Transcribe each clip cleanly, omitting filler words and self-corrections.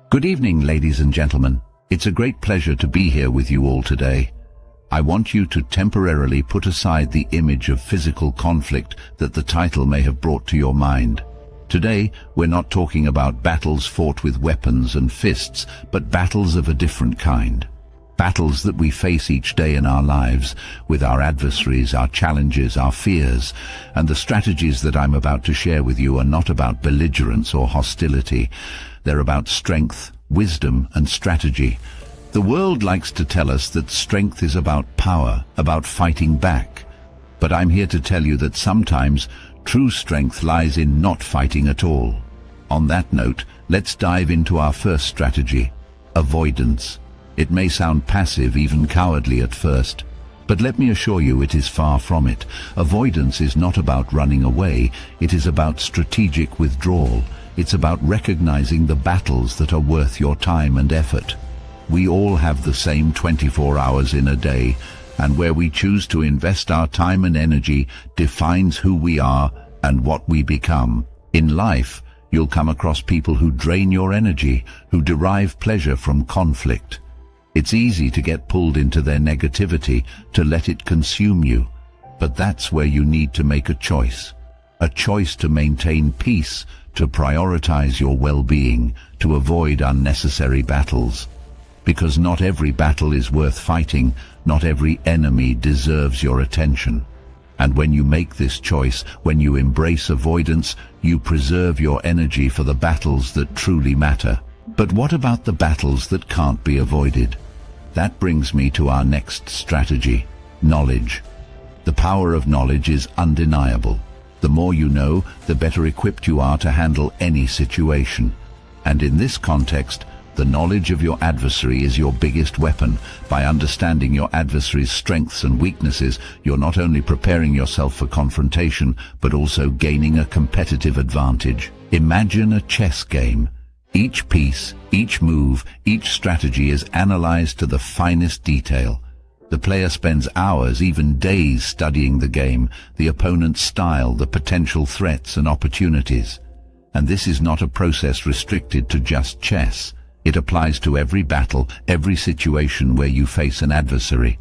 Good evening, ladies and gentlemen. It's a great pleasure to be here with you all today. I want you to temporarily put aside the image of physical conflict that the title may have brought to your mind. Today, we're not talking about battles fought with weapons and fists, but battles of a different kind. Battles that we face each day in our lives, with our adversaries, our challenges, our fears. And the strategies that I'm about to share with you are not about belligerence or hostility. They're about strength, wisdom, and strategy. The world likes to tell us that strength is about power, about fighting back. But I'm here to tell you that sometimes true strength lies in not fighting at all. On that note, let's dive into our first strategy, avoidance. It may sound passive, even cowardly at first, but let me assure you it is far from it. Avoidance is not about running away, it is about strategic withdrawal. It's about recognizing the battles that are worth your time and effort. We all have the same 24 hours in a day, and where we choose to invest our time and energy defines who we are and what we become. In life, you'll come across people who drain your energy, who derive pleasure from conflict. It's easy to get pulled into their negativity, to let it consume you. But that's where you need to make a choice to maintain peace, to prioritize your well-being, to avoid unnecessary battles. Because not every battle is worth fighting, not every enemy deserves your attention. And when you make this choice, when you embrace avoidance, you preserve your energy for the battles that truly matter. But what about the battles that can't be avoided? That brings me to our next strategy, knowledge. The power of knowledge is undeniable. The more you know, the better equipped you are to handle any situation. And in this context, the knowledge of your adversary is your biggest weapon. By understanding your adversary's strengths and weaknesses, you're not only preparing yourself for confrontation, but also gaining a competitive advantage. Imagine a chess game. Each piece, each move, each strategy is analyzed to the finest detail. The player spends hours, even days, studying the game, the opponent's style, the potential threats and opportunities. And this is not a process restricted to just chess. It applies to every battle, every situation where you face an adversary.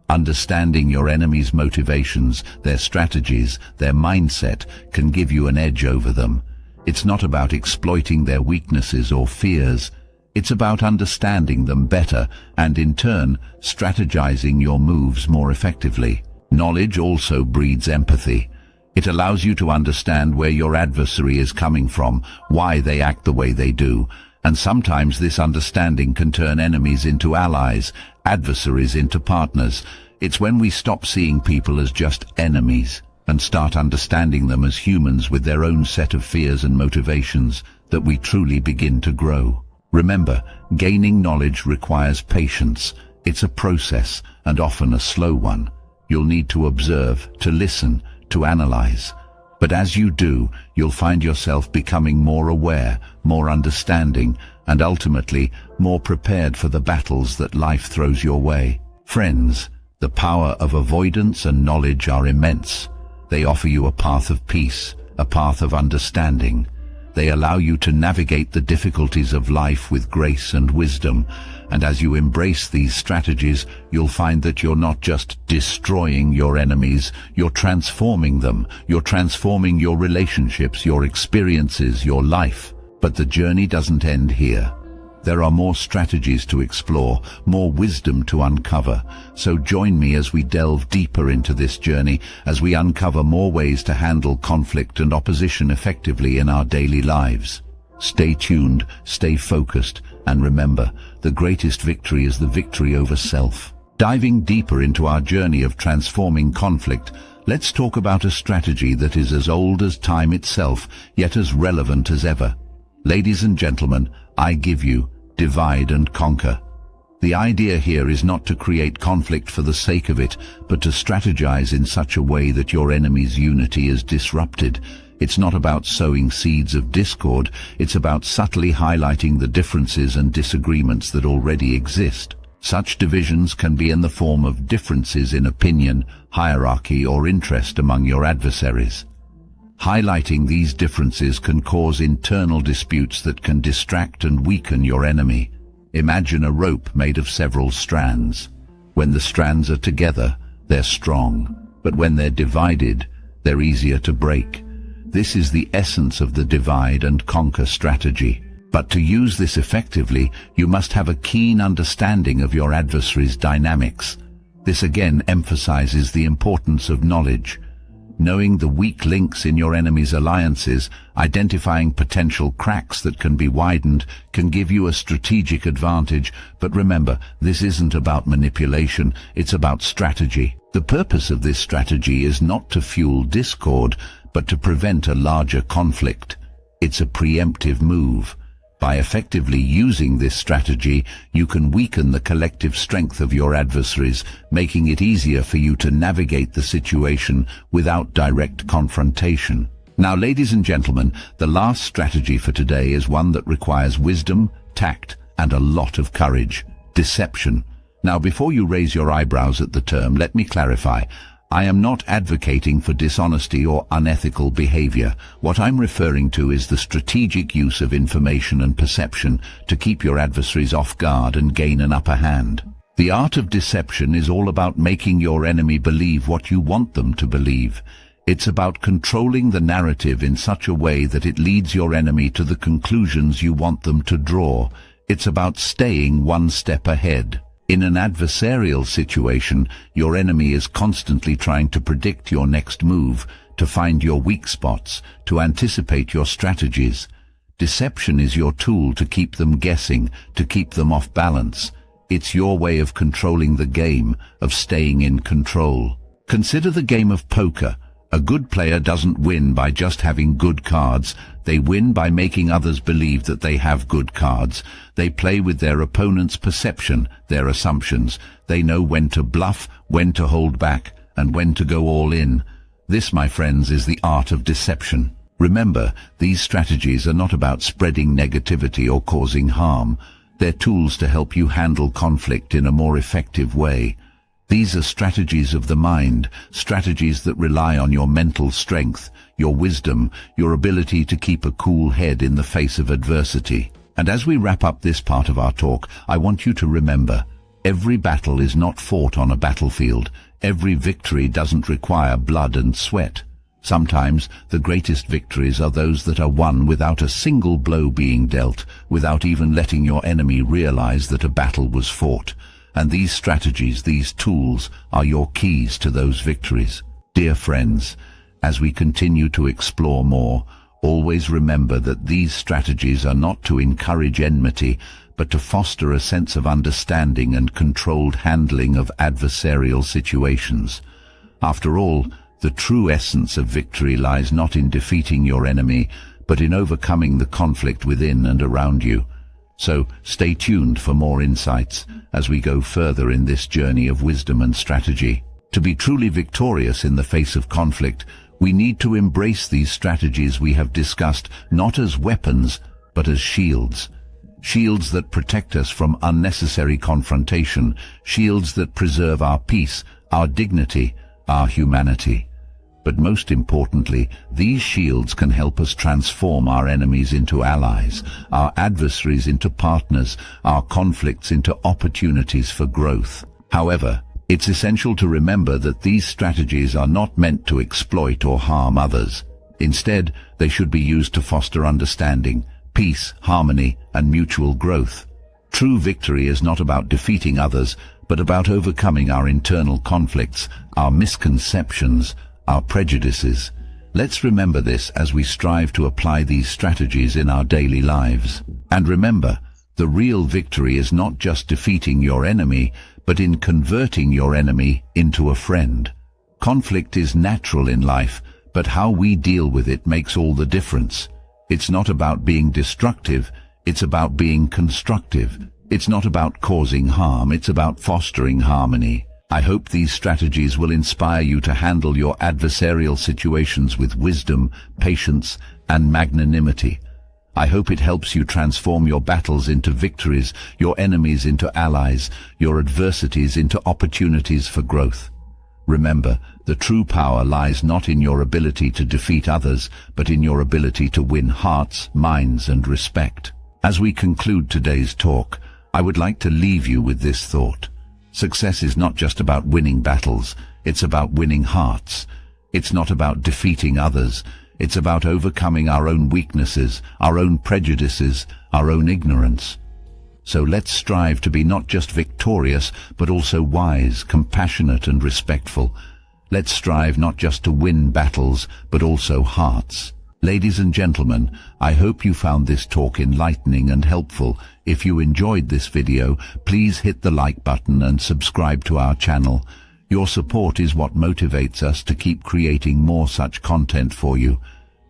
Understanding your enemy's motivations, their strategies, their mindset can give you an edge over them. It's not about exploiting their weaknesses or fears. It's about understanding them better and, in turn, strategizing your moves more effectively. Knowledge also breeds empathy. It allows you to understand where your adversary is coming from, why they act the way they do. And sometimes this understanding can turn enemies into allies, adversaries into partners. It's when we stop seeing people as just enemies and start understanding them as humans with their own set of fears and motivations that we truly begin to grow. Remember, gaining knowledge requires patience. It's a process, and often a slow one. You'll need to observe, to listen, to analyze. But as you do, you'll find yourself becoming more aware, more understanding, and ultimately more prepared for the battles that life throws your way. Friends, the power of avoidance and knowledge are immense. They offer you a path of peace, a path of understanding. They allow you to navigate the difficulties of life with grace and wisdom. And as you embrace these strategies, you'll find that you're not just destroying your enemies, you're transforming them. You're transforming your relationships, your experiences, your life. But the journey doesn't end here. There are more strategies to explore, more wisdom to uncover. So join me as we delve deeper into this journey, as we uncover more ways to handle conflict and opposition effectively in our daily lives. Stay tuned, stay focused, and remember, the greatest victory is the victory over self. Diving deeper into our journey of transforming conflict, let's talk about a strategy that is as old as time itself, yet as relevant as ever. Ladies and gentlemen, I give you divide and conquer. The idea here is not to create conflict for the sake of it, but to strategize in such a way that your enemy's unity is disrupted. It's not about sowing seeds of discord, it's about subtly highlighting the differences and disagreements that already exist. Such divisions can be in the form of differences in opinion, hierarchy, or interest among your adversaries. Highlighting these differences can cause internal disputes that can distract and weaken your enemy. Imagine a rope made of several strands. When the strands are together, they're strong, but when they're divided, they're easier to break. This is the essence of the divide and conquer strategy. But to use this effectively, you must have a keen understanding of your adversary's dynamics. This again emphasizes the importance of knowledge. Knowing the weak links in your enemy's alliances, identifying potential cracks that can be widened, can give you a strategic advantage. But remember, this isn't about manipulation, it's about strategy. The purpose of this strategy is not to fuel discord, but to prevent a larger conflict. It's a preemptive move. By effectively using this strategy, you can weaken the collective strength of your adversaries, making it easier for you to navigate the situation without direct confrontation. Now, ladies and gentlemen, the last strategy for today is one that requires wisdom, tact, and a lot of courage: deception. Now, before you raise your eyebrows at the term, let me clarify. I am not advocating for dishonesty or unethical behavior. What I'm referring to is the strategic use of information and perception to keep your adversaries off guard and gain an upper hand. The art of deception is all about making your enemy believe what you want them to believe. It's about controlling the narrative in such a way that it leads your enemy to the conclusions you want them to draw. It's about staying one step ahead. In an adversarial situation, your enemy is constantly trying to predict your next move, to find your weak spots, to anticipate your strategies. Deception is your tool to keep them guessing, to keep them off balance. It's your way of controlling the game, of staying in control. Consider the game of poker. A good player doesn't win by just having good cards. They win by making others believe that they have good cards. They play with their opponent's perception, their assumptions. They know when to bluff, when to hold back, and when to go all in. This, my friends, is the art of deception. Remember, these strategies are not about spreading negativity or causing harm. They're tools to help you handle conflict in a more effective way. These are strategies of the mind, strategies that rely on your mental strength, your wisdom, your ability to keep a cool head in the face of adversity. And as we wrap up this part of our talk, I want you to remember, every battle is not fought on a battlefield. Every victory doesn't require blood and sweat. Sometimes the greatest victories are those that are won without a single blow being dealt, without even letting your enemy realize that a battle was fought. And these strategies, these tools, are your keys to those victories. Dear friends, as we continue to explore more, always remember that these strategies are not to encourage enmity, but to foster a sense of understanding and controlled handling of adversarial situations. After all, the true essence of victory lies not in defeating your enemy, but in overcoming the conflict within and around you. So stay tuned for more insights as we go further in this journey of wisdom and strategy. To be truly victorious in the face of conflict, we need to embrace these strategies we have discussed not as weapons, but as shields. Shields that protect us from unnecessary confrontation, shields that preserve our peace, our dignity, our humanity. But most importantly, these shields can help us transform our enemies into allies, our adversaries into partners, our conflicts into opportunities for growth. However, it's essential to remember that these strategies are not meant to exploit or harm others. Instead, they should be used to foster understanding, peace, harmony, and mutual growth. True victory is not about defeating others, but about overcoming our internal conflicts, our misconceptions, our prejudices. Let's remember this as we strive to apply these strategies in our daily lives. And remember, the real victory is not just defeating your enemy, but in converting your enemy into a friend. Conflict is natural in life, but how we deal with it makes all the difference. It's not about being destructive, it's about being constructive. It's not about causing harm, it's about fostering harmony. I hope these strategies will inspire you to handle your adversarial situations with wisdom, patience, and magnanimity. I hope it helps you transform your battles into victories, your enemies into allies, your adversities into opportunities for growth. Remember, the true power lies not in your ability to defeat others, but in your ability to win hearts, minds, and respect. As we conclude today's talk, I would like to leave you with this thought. Success is not just about winning battles, it's about winning hearts. It's not about defeating others, it's about overcoming our own weaknesses, our own prejudices, our own ignorance. So let's strive to be not just victorious, but also wise, compassionate, and respectful. Let's strive not just to win battles, but also hearts. Ladies and gentlemen, I hope you found this talk enlightening and helpful. If you enjoyed this video, please hit the like button and subscribe to our channel. Your support is what motivates us to keep creating more such content for you.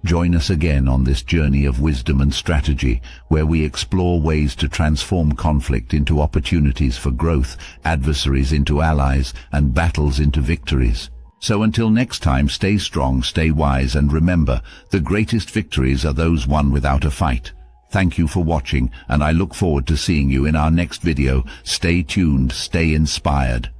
Join us again on this journey of wisdom and strategy, where we explore ways to transform conflict into opportunities for growth, adversaries into allies, and battles into victories. So until next time, stay strong, stay wise, and remember, the greatest victories are those won without a fight. Thank you for watching, and I look forward to seeing you in our next video. Stay tuned, stay inspired.